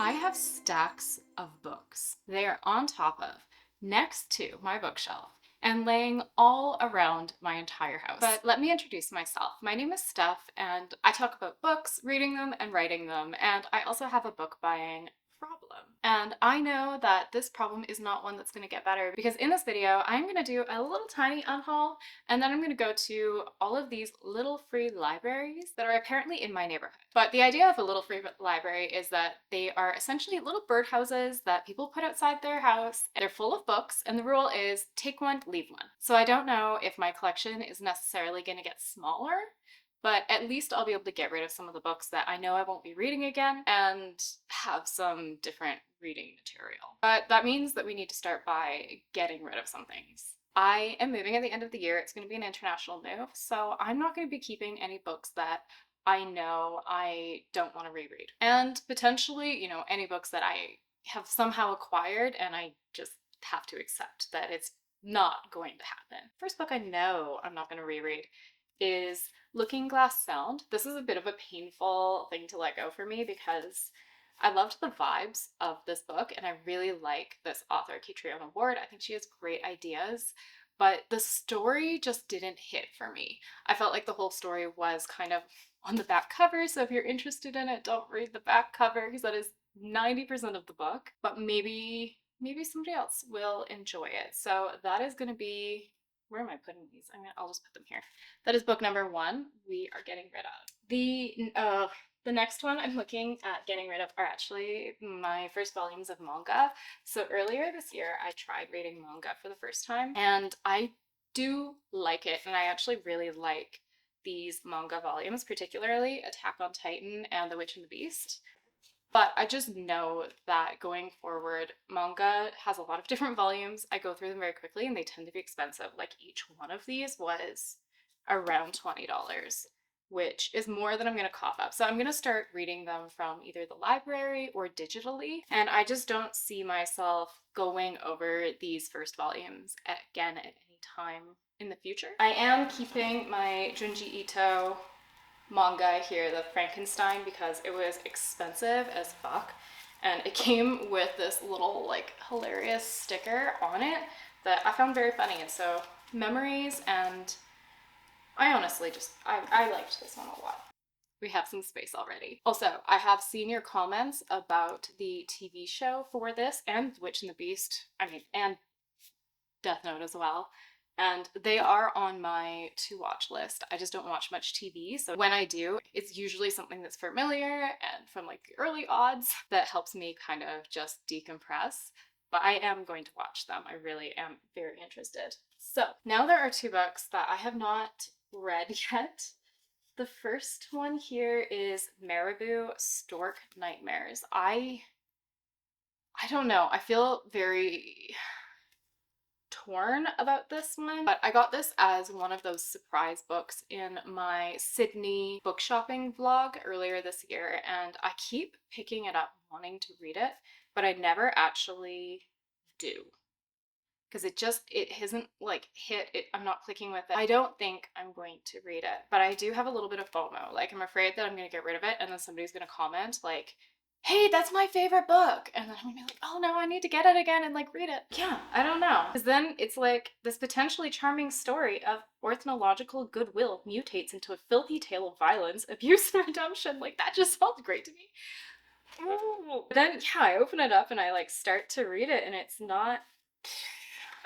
I have stacks of books. They are on top of, next to my bookshelf, and laying all around my entire house. But let me introduce myself. My name is Steph, and I talk about books, reading them, and writing them, and I also have a book buying problem. And I know that this problem is not one that's going to get better, because in this video, I'm going to do a little tiny unhaul, and then I'm going to go to all of these little free libraries that are apparently in my neighborhood. But the idea of a little free library is that they are essentially little birdhouses that people put outside their house. They're full of books, and the rule is take one, leave one. So I don't know if my collection is necessarily going to get smaller, but at least I'll be able to get rid of some of the books that I know I won't be reading again and have some different reading material. But that means that we need to start by getting rid of some things. I am moving at the end of the year. It's going to be an international move, so I'm not going to be keeping any books that I know I don't want to reread. And potentially, any books that I have somehow acquired and I just have to accept that it's not going to happen. First book I know I'm not going to reread is Looking Glass Sound. This is a bit of a painful thing to let go for me because I loved the vibes of this book and I really like this author, Catriona Ward. I think she has great ideas, but the story just didn't hit for me. I felt like the whole story was kind of on the back cover, so if you're interested in it, don't read the back cover because that is 90% of the book, but maybe somebody else will enjoy it. So that is going to be, where am I putting these? I'll just put them here. That is book number 1 we are getting rid of. The next one I'm looking at getting rid of are actually my first volumes of manga. So earlier this year, I tried reading manga for the first time, and I do like it, and I actually really like these manga volumes, particularly Attack on Titan and The Witch and the Beast. But I just know that going forward, manga has a lot of different volumes. I go through them very quickly and they tend to be expensive. Like each one of these was around $20, which is more than I'm going to cough up. So I'm going to start reading them from either the library or digitally. And I just don't see myself going over these first volumes again at any time in the future. I am keeping my Junji Ito manga here, the Frankenstein, because it was expensive as fuck, and it came with this little like hilarious sticker on it that I found very funny, and so memories, and I honestly just I liked this one a lot. We have some space already. Also, I have seen your comments about the TV show for this and Witch and the Beast, and Death Note as well. And they are on my to watch list. I just don't watch much TV, so when I do, it's usually something that's familiar and from like the early odds that helps me kind of just decompress. But I am going to watch them. I really am very interested. So now there are 2 books that I have not read yet. The first one here is Marabou Stork Nightmares. I don't know. I feel very torn about this one, but I got this as one of those surprise books in my Sydney book shopping vlog earlier this year, and I keep picking it up wanting to read it, but I never actually do because it hasn't like hit it. I'm not clicking with it. I don't think I'm going to read it, but I do have a little bit of FOMO. Like I'm afraid that I'm going to get rid of it and then somebody's going to comment like, hey, that's my favorite book. And then I'm gonna be like, oh no, I need to get it again and like read it. Yeah, I don't know. Because then it's like this potentially charming story of ornithological goodwill mutates into a filthy tale of violence, abuse, and redemption. Like that just felt great to me. But then, yeah, I open it up and I like start to read it and it's not,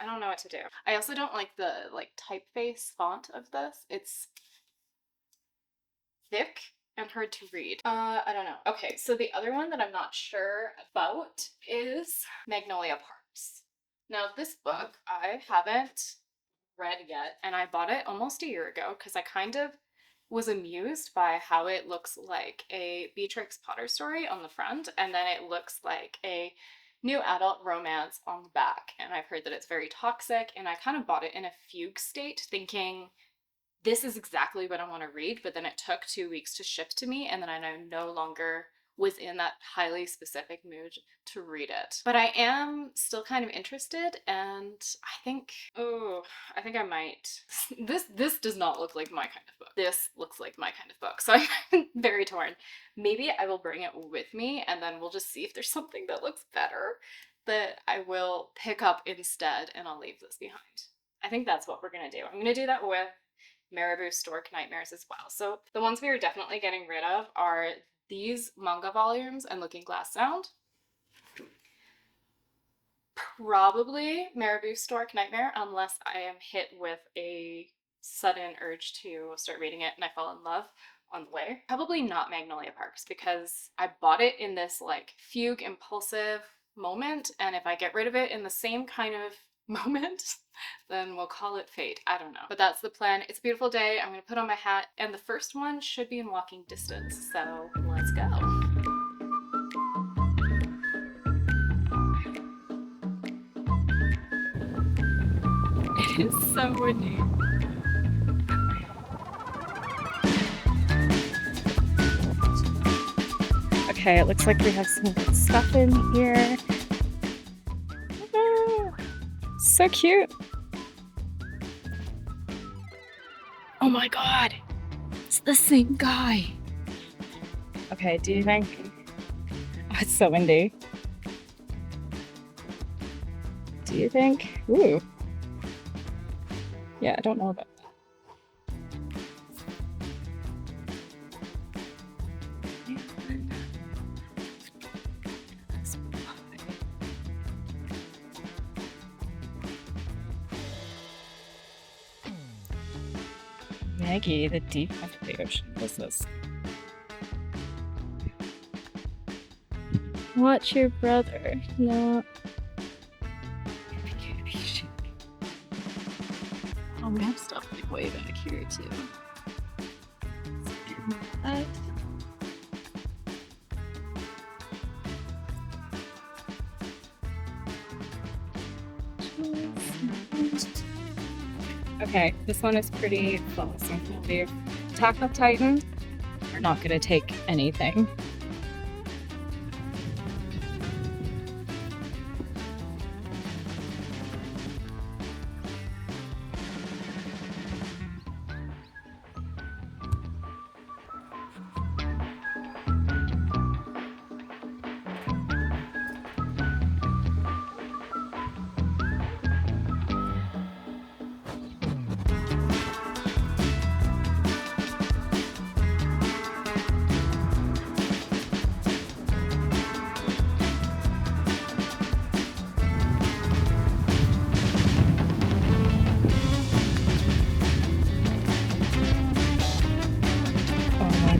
I don't know what to do. I also don't like the like typeface font of this. It's thick and hard to read. I don't know. Okay, so the other one that I'm not sure about is Magnolia Parks. Now, this book I haven't read yet, and I bought it almost a year ago because I kind of was amused by how it looks like a Beatrix Potter story on the front, and then it looks like a new adult romance on the back. And I've heard that it's very toxic, and I kind of bought it in a fugue state, thinking this is exactly what I want to read, but then it took 2 weeks to ship to me, and then I no longer was in that highly specific mood to read it. But I am still kind of interested, and I think I might. This does not look like my kind of book. This looks like my kind of book. So I'm very torn. Maybe I will bring it with me and then we'll just see if there's something that looks better that I will pick up instead, and I'll leave this behind. I think that's what we're gonna do. I'm gonna do that with Marabou Stork Nightmares as well. So the ones we are definitely getting rid of are these manga volumes and Looking Glass Sound. Probably Marabou Stork Nightmare, unless I am hit with a sudden urge to start reading it and I fall in love on the way. Probably not Magnolia Parks, because I bought it in this like fugue impulsive moment, and if I get rid of it in the same kind of moment, then we'll call it fate. I don't know. But that's the plan. It's a beautiful day. I'm gonna put on my hat, and the first one should be in walking distance, so let's go. It is so windy. Okay, it looks like we have some good stuff in here. Oh, so cute. Oh my god, it's the same guy. Okay, do you think? Oh, it's so windy. Do you think? Ooh. Yeah, I don't know about that. Maggie, the deep end of the ocean. What's this? Watch your brother. No. Oh, we have stuff like way back here too. Okay, this one is pretty close. I'm gonna leave Attack of Titan. We're not gonna take anything.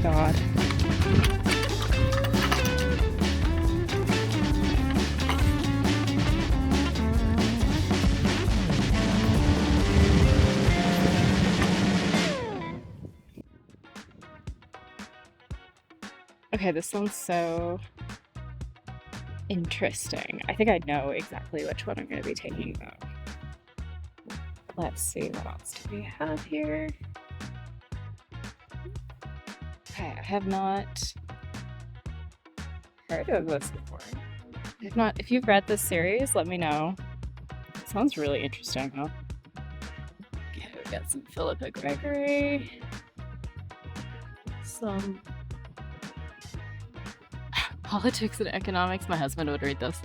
God. Okay, this sounds so interesting. I think I know exactly which one I'm going to be taking though. Let's see, what else do we have here? Okay, I have not heard of this before. If you've read this series, let me know. It sounds really interesting though. Okay, we've got some Philippa Gregory. Some politics and economics. My husband would read this.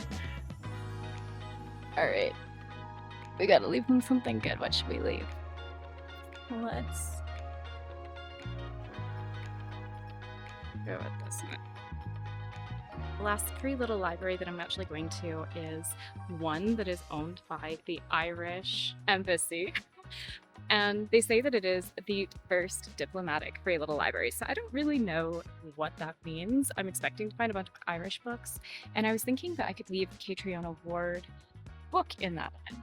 Alright. We gotta leave him something good. What should we leave? Let's go with this one. The last free little library that I'm actually going to is one that is owned by the Irish Embassy. And they say that it is the first diplomatic free little library. So I don't really know what that means. I'm expecting to find a bunch of Irish books. And I was thinking that I could leave Catriona Ward book in that one,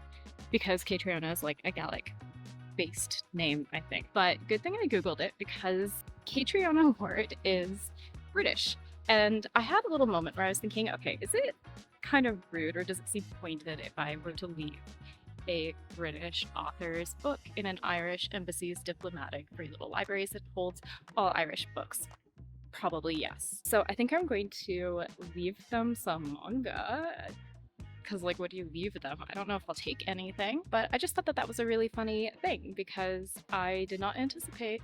because Catriona is like a Gaelic based name, I think. But good thing I Googled it, because Catriona Ward is British. And I had a little moment where I was thinking, okay, is it kind of rude, or does it seem pointed if I were to leave a British author's book in an Irish embassy's diplomatic free little libraries that holds all Irish books? Probably yes. So I think I'm going to leave them some manga. Because, like, what do you leave them? I don't know if I'll take anything, but I just thought that that was a really funny thing because I did not anticipate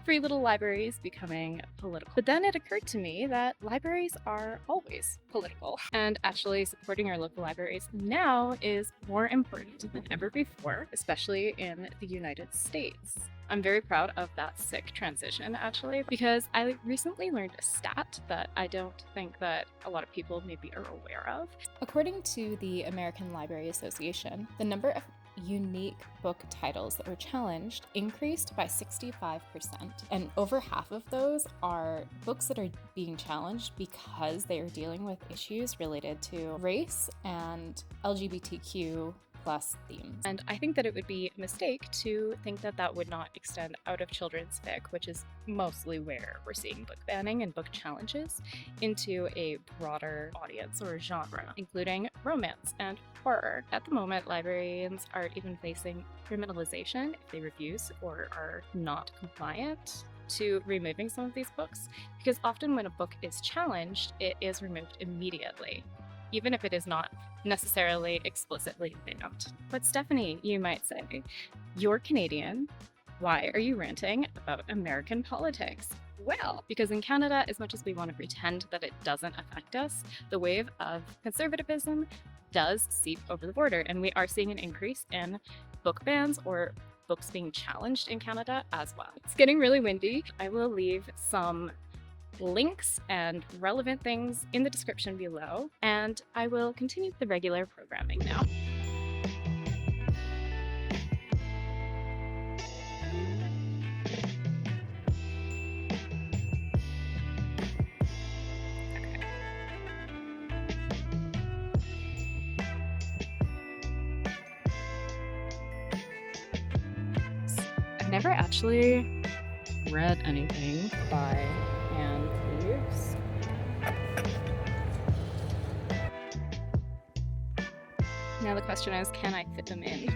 free little libraries becoming political. But then it occurred to me that libraries are always political, and actually supporting our local libraries now is more important than ever before, especially in the United States. I'm very proud of that sick transition, actually, because I recently learned a stat that I don't think that a lot of people maybe are aware of. According to the American Library Association, the number of unique book titles that were challenged increased by 65%. And over half of those are books that are being challenged because they are dealing with issues related to race and LGBTQ plus themes. And I think that it would be a mistake to think that that would not extend out of children's fic, which is mostly where we're seeing book banning and book challenges, into a broader audience or genre, including romance and horror. At the moment, librarians are even facing criminalization if they refuse or are not compliant to removing some of these books, because often when a book is challenged, it is removed immediately, even if it is not necessarily explicitly banned. But Stephanie, you might say, you're Canadian. Why are you ranting about American politics? Well, because in Canada, as much as we want to pretend that it doesn't affect us, the wave of conservatism does seep over the border, and we are seeing an increase in book bans or books being challenged in Canada as well. It's getting really windy. I will leave some links and relevant things in the description below, and I will continue the regular programming now. I've never actually read anything by Anne Cleves. Now the question is, can I fit them in?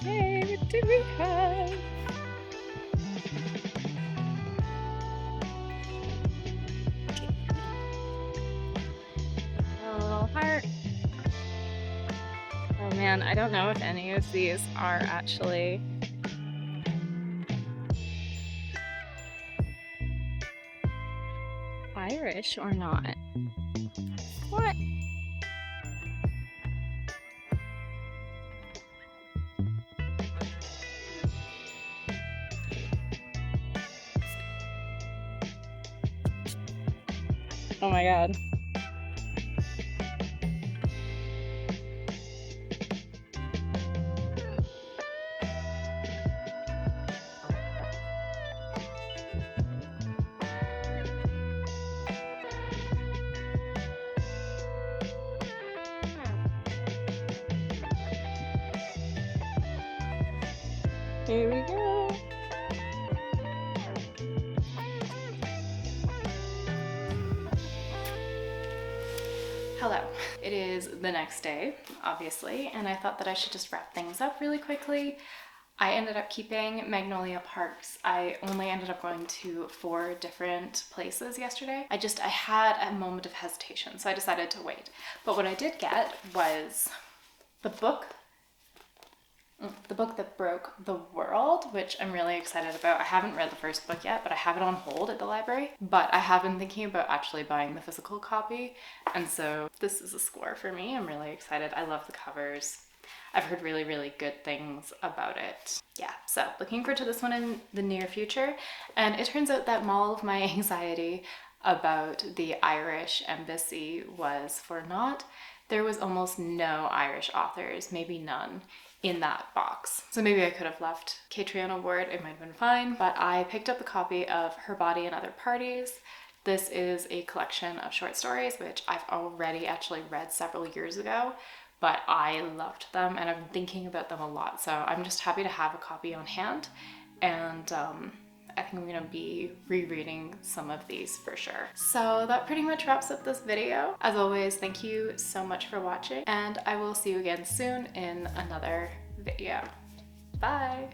Okay, what do we have? A little heart. Oh man, I don't know if any of these are actually Irish or not. What? Oh my god. Here we go. Hello. It is the next day, obviously, and I thought that I should just wrap things up really quickly. I ended up keeping Magnolia Parks. I only ended up going to 4 different places yesterday. I had a moment of hesitation, so I decided to wait. But what I did get was the book that broke the world, which I'm really excited about. I haven't read the first book yet, but I have it on hold at the library. But I have been thinking about actually buying the physical copy, and so this is a score for me. I'm really excited. I love the covers. I've heard really, really good things about it. Yeah, so looking forward to this one in the near future. And it turns out that all of my anxiety about the Irish embassy was for naught. There was almost no Irish authors, maybe none, in that box. So maybe I could have left Catriona Ward, it might have been fine, but I picked up a copy of Her Body and Other Parties, This is a collection of short stories, which I've already actually read several years ago, but I loved them and I've been thinking about them a lot. So I'm just happy to have a copy on hand, and I think I'm gonna be rereading some of these for sure. So that pretty much wraps up this video. As always, thank you so much for watching, and I will see you again soon in another video. Bye!